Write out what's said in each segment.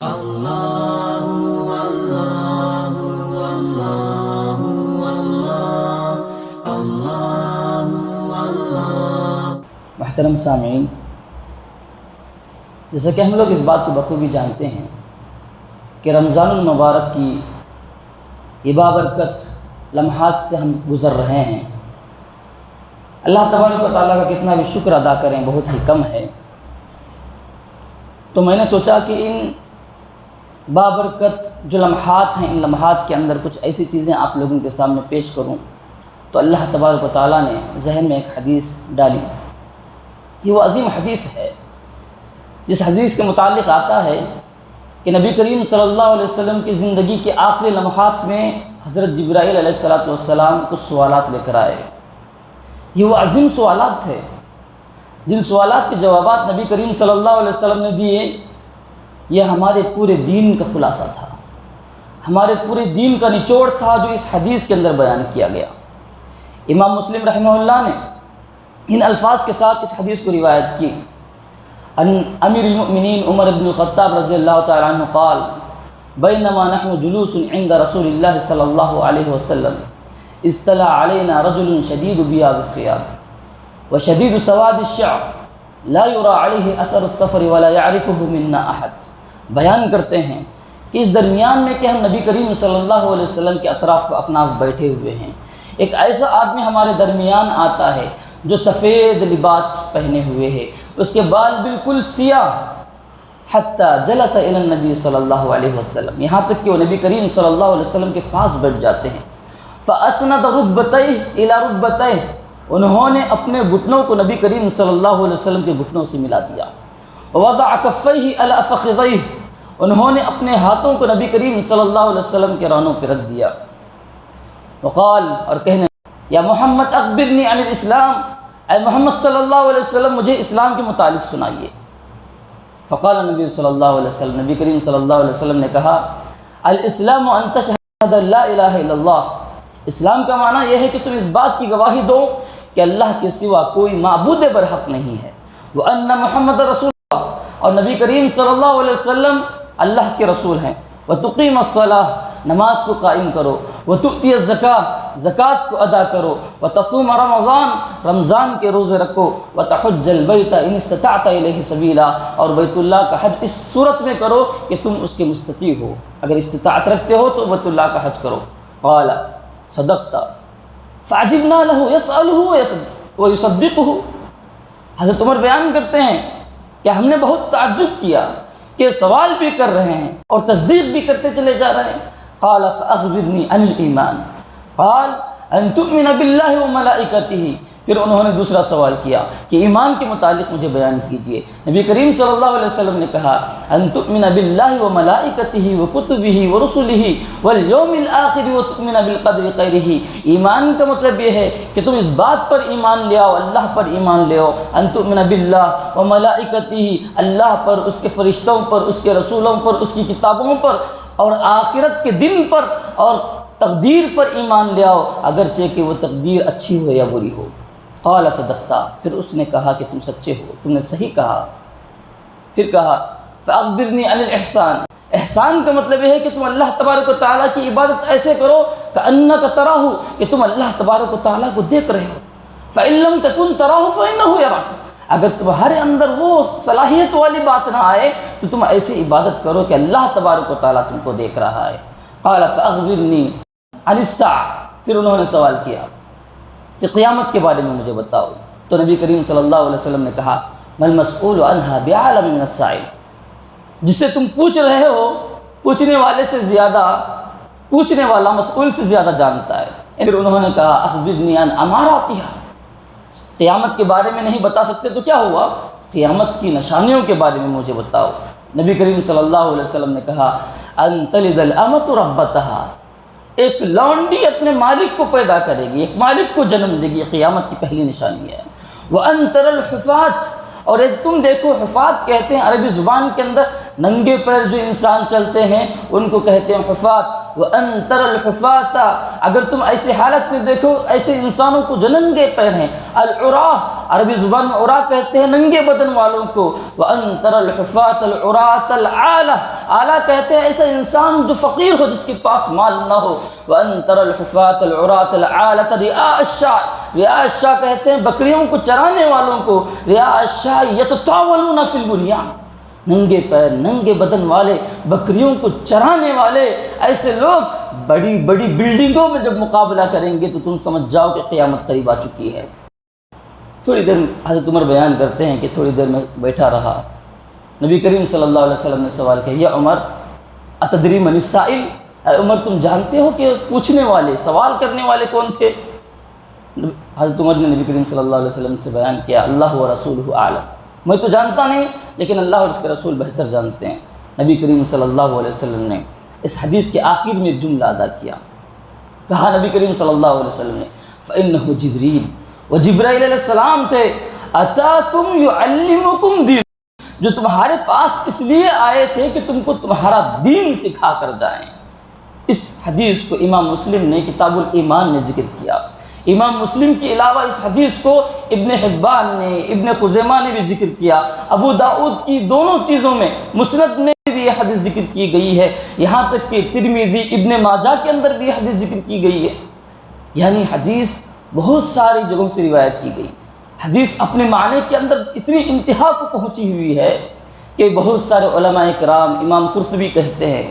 محترم سامعین، جیسا کہ ہم لوگ اس بات کو بخوبی جانتے ہیں کہ رمضان المبارک کی یہ بابرکت لمحات سے ہم گزر رہے ہیں۔ اللہ تبارک و تعالیٰ کا کتنا بھی شکر ادا کریں بہت ہی کم ہے۔ تو میں نے سوچا کہ ان بابرکت جو لمحات ہیں، ان لمحات کے اندر کچھ ایسی چیزیں آپ لوگوں کے سامنے پیش کروں۔ تو اللہ تبارک و تعالیٰ نے ذہن میں ایک حدیث ڈالی۔ یہ وہ عظیم حدیث ہے جس حدیث کے متعلق آتا ہے کہ نبی کریم صلی اللہ علیہ وسلم کی زندگی کے آخری لمحات میں حضرت جبرائیل علیہ السلام کچھ سوالات لے کر آئے۔ یہ وہ عظیم سوالات تھے جن سوالات کے جوابات نبی کریم صلی اللہ علیہ وسلم نے دیے۔ یہ ہمارے پورے دین کا خلاصہ تھا، ہمارے پورے دین کا نچوڑ تھا جو اس حدیث کے اندر بیان کیا گیا۔ امام مسلم رحمہ اللہ نے ان الفاظ کے ساتھ اس حدیث کو روایت کی۔ امیر المؤمنین عمر بن الخطاب رضی اللہ تعالیٰ عنہ قال بینما نحن جلوس عند رسول اللہ صلی اللہ علیہ وسلم اطلع علینا رجل شدید بیاض الثیاب وشدید سواد الشعر لا یرى علیہ اثر السفر ولا يعرفه منا احد۔ بیان کرتے ہیں کہ اس درمیان میں کہ ہم نبی کریم صلی اللہ علیہ وسلم کے اطراف و اکناف بیٹھے ہوئے ہیں، ایک ایسا آدمی ہمارے درمیان آتا ہے جو سفید لباس پہنے ہوئے ہے، اس کے بال بالکل سیاہ، حتی جلس الی النبی صلی اللہ علیہ وسلم، یہاں تک کہ وہ نبی کریم صلی اللہ علیہ وسلم کے پاس بیٹھ جاتے ہیں۔ فاسند رکبتیہ الی رکبتیہ، انہوں نے اپنے گھٹنوں کو نبی کریم صلی اللہ علیہ وسلم کے گھٹنوں سے ملا دیا۔ ووضع کفیہ علی فخذیہ، انہوں نے اپنے ہاتھوں کو نبی کریم صلی اللہ علیہ وسلم کے رانوں پہ رکھ دیا۔ وقال، اور کہنے یا محمد اخبرنی عن الاسلام، اے محمد صلی اللہ علیہ وسلم مجھے اسلام کے متعلق سنائیے۔ فقال نبی صلی اللہ علیہ وسلم، نبی کریم صلی اللہ علیہ وسلم نے کہا الاسلام ان تشہد لا الہ الا اللہ، اسلام کا معنی یہ ہے کہ تم اس بات کی گواہی دو کہ اللہ کے سوا کوئی معبود برحق نہیں ہے، وان محمد رسول اللہ، اور نبی کریم صلی اللہ علیہ وسلم اللہ کے رسول ہیں، وتقیم الصلاۃ، نماز کو قائم کرو، وتؤتی الزکاۃ، زکوٰۃ کو ادا کرو، وتصوم رمضان، رمضان کے روزے رکھو، وتحج البیت ان استطعت الیہ سبیلا، اور بیت اللہ کا حج اس صورت میں کرو کہ تم اس کے مستطیع ہو، اگر استطاعت رکھتے ہو تو بیت اللہ کا حج کرو۔ قال صدقت، فعجبنا له يسأله ويصدقه، حضرت عمر بیان کرتے ہیں کہ ہم نے بہت تعجب کیا کہ سوال بھی کر رہے ہیں اور تصدیق بھی کرتے چلے جا رہے ہیں۔ قال فأخبرنی عن الایمان، قال ان تؤمن باللہ وملائکتہ، پھر انہوں نے دوسرا سوال کیا کہ ایمان کے متعلق مجھے بیان کیجئے۔ نبی کریم صلی اللہ علیہ وسلم نے کہا ان تؤمن باللہ وملائکتہ وکتبہ ورسلہ والیوم الآخر وتؤمن بالقدر خیرہ، ایمان کا مطلب یہ ہے کہ تم اس بات پر ایمان لے آؤ، اللہ پر ایمان لے آؤ، ان تؤمن باللہ وملائکتہ، اللہ پر، اس کے فرشتوں پر، اس کے رسولوں پر، اس کی کتابوں پر، اور آخرت کے دن پر اور تقدیر پر ایمان لے آؤ، اگرچہ کہ وہ تقدیر اچھی ہو یا بری ہو۔ قال صدقتا، پھر اس نے کہا کہ تم سچے ہو، تم نے صحیح کہا۔ پھر کہا فاخبرنی عن الاحسان، احسان کا مطلب یہ ہے کہ تم اللہ تبارک و تعالیٰ کی عبادت ایسے کرو کأنک تراہ، کہ تم اللہ تبارک و تعالیٰ کو دیکھ رہے ہو۔ فإن لم تکن تراہ فإنہ یراک، اگر تمہارے اندر وہ صلاحیت والی بات نہ آئے تو تم ایسی عبادت کرو کہ اللہ تبارک و تعالیٰ تم کو دیکھ رہا ہے۔ قال فاخبرنی عن الساعہ، پھر انہوں نے سوال کیا کہ قیامت کے بارے میں مجھے بتاؤ، تو نبی کریم صلی اللہ علیہ وسلم نے کہا ما المسئول عنہا بعالم من السائل، جس سے تم پوچھ رہے ہو پوچھنے والے سے زیادہ، پوچھنے والا مسئول سے زیادہ جانتا ہے۔ پھر انہوں نے کہا اخبرنی عن اماراتہا، قیامت کے بارے میں نہیں بتا سکتے تو کیا ہوا، قیامت کی نشانیوں کے بارے میں مجھے بتاؤ۔ نبی کریم صلی اللہ علیہ وسلم نے کہا ان تلد الامۃ ربتہا، ایک لونڈی اپنے مالک کو پیدا کرے گی، ایک مالک کو جنم دے گی، یہ قیامت کی پہلی نشانی ہے۔ وان تر الحفاۃ، اور ایک تم دیکھو، حفاظ کہتے ہیں عربی زبان کے اندر ننگے پیر جو انسان چلتے ہیں ان کو کہتے ہیں حفاظ۔ وَأَن تَرَى الْحُفَاةَ، اگر تم ایسی حالت میں دیکھو ایسے انسانوں کو جو ننگے پیر ہیں، العراة، عربی زبان میں عراة کہتے ہیں ننگے بدن والوں کو۔ وَأَن تَرَى الْحُفَاةَ الْعُرَاةَ الْعَالَةَ، اعلیٰ کہتے ہیں ایسا انسان جو فقیر ہو، جس کے پاس مال نہ ہو. وَأَن تَرَى الْحُفَاةَ الْعُرَاةَ الْعَالَةَ رِعَاءَ الشَّاءِ، رعاء الشاء کہتے ہیں بکریوں کو چرانے والوں کو. رعاء الشاء يَتَطَاوَلُونَ فِي الْبُنْيَانِ، ننگے پیر ننگے بدن والے، بکریوں کو چرانے والے ایسے لوگ بڑی بڑی بلڈنگوں میں جب مقابلہ کریں گے تو تم سمجھ جاؤ کہ قیامت قریب آ چکی ہے. تھوڑی دیر حضرت عمر بیان کرتے ہیں کہ تھوڑی دیر میں بیٹھا رہا. نبی کریم صلی اللہ علیہ وسلم نے سوال کیا، یا عمر اتدری من السائل، اے عمر تم جانتے ہو کہ پوچھنے والے سوال کرنے والے کون تھے؟ حضرت عمر نے نبی کریم صلی اللہ علیہ وسلم سے بیان کیا، اللہ و رسولہ اعلم، میں تو جانتا نہیں لیکن اللہ اور اس کے رسول بہتر جانتے ہیں. نبی کریم صلی اللہ علیہ وسلم نے اس حدیث کے آخر میں ایک جملہ ادا کیا. کہا نبی کریم صلی اللہ علیہ وسلم نے فَإِنَّهُ جِبْرِيلٌ، وہ جبرائیل علیہ السلام تھے، اتاکم یعلمکم دین، جو تمہارے پاس اس لیے آئے تھے کہ تم کو تمہارا دین سکھا کر جائیں. اس حدیث کو امام مسلم نے کتاب الایمان میں ذکر کیا. امام مسلم کے علاوہ اس حدیث کو ابن حبان نے، ابن خزیمہ نے بھی ذکر کیا. ابو داؤد کی دونوں چیزوں میں، مسند میں بھی یہ حدیث ذکر کی گئی ہے، یہاں تک کہ ترمذی، ابن ماجہ کے اندر بھی یہ حدیث ذکر کی گئی ہے. یعنی حدیث بہت ساری جگہوں سے روایت کی گئی. حدیث اپنے معنی کے اندر اتنی انتہا کو پہنچی ہوئی ہے کہ بہت سارے علماء کرام، امام قرطبی کہتے ہیں،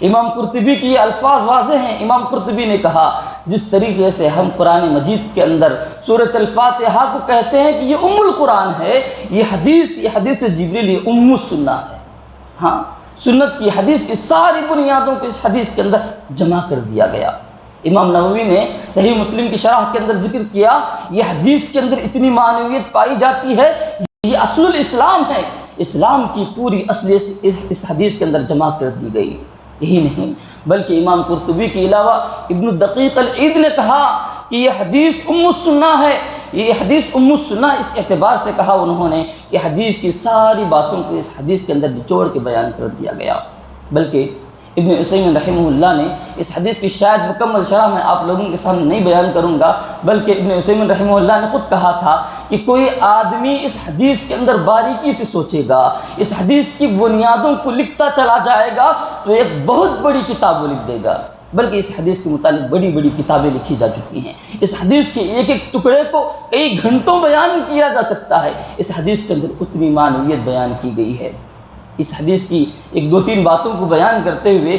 امام قرطبی کی یہ الفاظ واضح ہیں. امام قرطبی نے کہا جس طریقے سے ہم قرآن مجید کے اندر سورۃ الفاتحہ کو کہتے ہیں کہ یہ ام القرآن ہے، یہ حدیث جبریل یہ ام السنہ ہے. ہاں، سنت کی حدیث کی ساری بنیادوں کو اس حدیث کے اندر جمع کر دیا گیا. امام نووی نے صحیح مسلم کی شرح کے اندر ذکر کیا، یہ حدیث کے اندر اتنی معنویت پائی جاتی ہے، یہ اصل الاسلام ہے، اسلام کی پوری اصلیت اس حدیث کے اندر جمع کر دی گئی. یہی نہیں بلکہ امام قرطبی کے علاوہ ابن الدقیق العید نے کہا کہ یہ حدیث ام السنہ ہے. یہ حدیث ام السنہ اس اعتبار سے کہا انہوں نے کہ حدیث کی ساری باتوں کو اس حدیث کے اندر نچوڑ کے بیان کر دیا گیا. بلکہ ابن عثیمین رحمہ اللہ نے اس حدیث کی شاید مکمل شرح میں آپ لوگوں کے سامنے نہیں بیان کروں گا، بلکہ ابن عثیمین رحمہ اللہ نے خود کہا تھا کہ کوئی آدمی اس حدیث کے اندر باریکی سے سوچے گا، اس حدیث کی بنیادوں کو لکھتا چلا جائے گا تو ایک بہت بڑی کتاب وہ لکھ دے گا. بلکہ اس حدیث کے متعلق بڑی بڑی کتابیں لکھی جا چکی ہیں. اس حدیث کے ایک ایک ٹکڑے کو کئی گھنٹوں بیان کیا جا سکتا ہے. اس حدیث کے اندر اتنی معنویت بیان کی گئی ہے. اس حدیث کی ایک دو تین باتوں کو بیان کرتے ہوئے،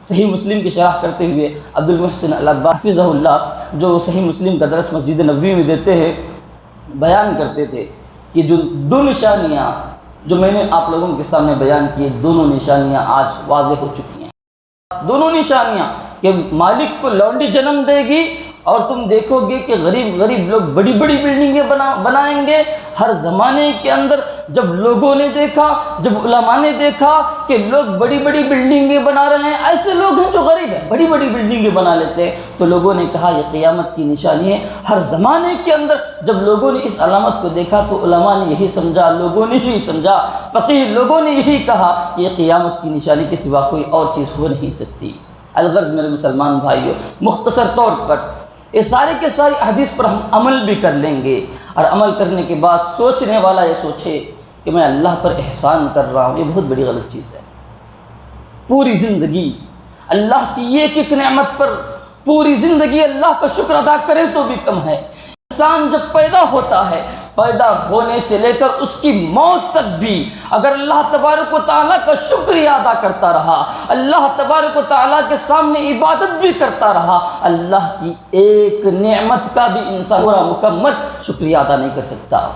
صحیح مسلم کی شرح کرتے ہوئے عبد المحسن العباد حفظہ اللہ، جو صحیح مسلم کا درس مسجد نبوی میں دیتے ہیں، بیان کرتے تھے کہ جو دو نشانیاں جو میں نے آپ لوگوں کے سامنے بیان کی، دونوں نشانیاں آج واضح ہو چکی ہیں. دونوں نشانیاں کہ مالک کو لونڈی جنم دے گی، اور تم دیکھو گے کہ غریب لوگ بڑی بڑی بلڈنگیں بنائیں گے. ہر زمانے کے اندر جب لوگوں نے دیکھا، جب علماء نے دیکھا کہ لوگ بڑی بڑی بلڈنگیں بنا رہے ہیں، ایسے لوگ ہیں جو غریب ہیں بڑی بڑی بلڈنگیں بنا لیتے ہیں، تو لوگوں نے کہا یہ قیامت کی نشانی ہے. ہر زمانے کے اندر جب لوگوں نے اس علامت کو دیکھا تو علماء نے یہی سمجھا، لوگوں نے یہی سمجھا، فقیہ لوگوں نے یہی کہا کہ یہ قیامت کی نشانی کے سوا کوئی اور چیز ہو نہیں سکتی. الغرض میرے مسلمان بھائیوں، مختصر طور پر یہ سارے کے ساری حدیث پر ہم عمل بھی کر لیں گے، اور عمل کرنے کے بعد سوچنے والا یہ سوچے کہ میں اللہ پر احسان کر رہا ہوں، یہ بہت بڑی غلط چیز ہے. پوری زندگی اللہ کی ایک ایک نعمت پر پوری زندگی اللہ کا شکر ادا کرے تو بھی کم ہے. انسان جب پیدا ہوتا ہے، پیدا ہونے سے لے کر اس کی موت تک بھی اگر اللہ تبارک و تعالیٰ کا شکریہ ادا کرتا رہا، اللہ تبارک و تعالیٰ کے سامنے عبادت بھی کرتا رہا، اللہ کی ایک نعمت کا بھی انسان پورا مکمل شکریہ ادا نہیں کر سکتا.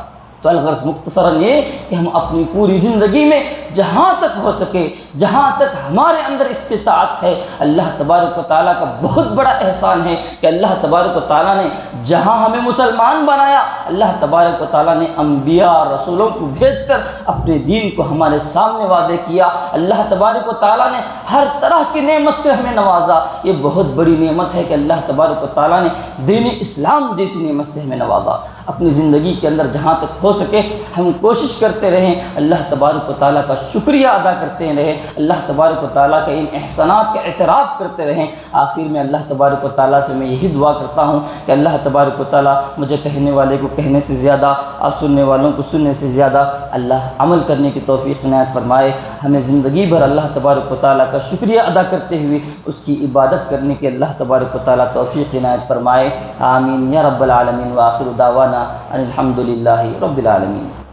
تو الغرض مختصراً یہ کہ ہم اپنی پوری زندگی میں جہاں تک ہو سکے، جہاں تک ہمارے اندر استطاعت ہے، اللہ تبارک و تعالیٰ کا بہت بڑا احسان ہے کہ اللہ تبارک و تعالیٰ نے جہاں ہمیں مسلمان بنایا، اللہ تبارک و تعالیٰ نے انبیاء اور رسولوں کو بھیج کر اپنے دین کو ہمارے سامنے واضح کیا. اللہ تبارک و تعالیٰ نے ہر طرح کی نعمت سے ہمیں نوازا. یہ بہت بڑی نعمت ہے کہ اللہ تبارک و تعالیٰ نے دین اسلام جیسی نعمت سے ہمیں نوازا. اپنی زندگی کے اندر جہاں تک ہو سکے ہم کوشش کرتے رہیں، اللہ تبارک و تعالیٰ کا شکریہ ادا کرتے رہیں، اللہ تبارک و تعالیٰ کے ان احسانات کا اعتراف کرتے رہیں۔ آخر میں اللہ تبارک و تعالیٰ سے میں یہی دعا کرتا ہوں کہ اللہ تبارک و تعالیٰ مجھے کہنے والے کو کہنے سے زیادہ اور سننے والوں کو سننے سے زیادہ اللہ عمل کرنے کی توفیق عنایت فرمائے۔ ہمیں زندگی بھر اللہ تبارک و تعالیٰ کا شکریہ ادا کرتے ہوئے اس کی عبادت کرنے کی اللہ تبارک و تعالیٰ توفیق عنایت فرمائے۔ آمین یا رب العالمین، وآخر دعوانا ان الحمد للہ رب العالمین۔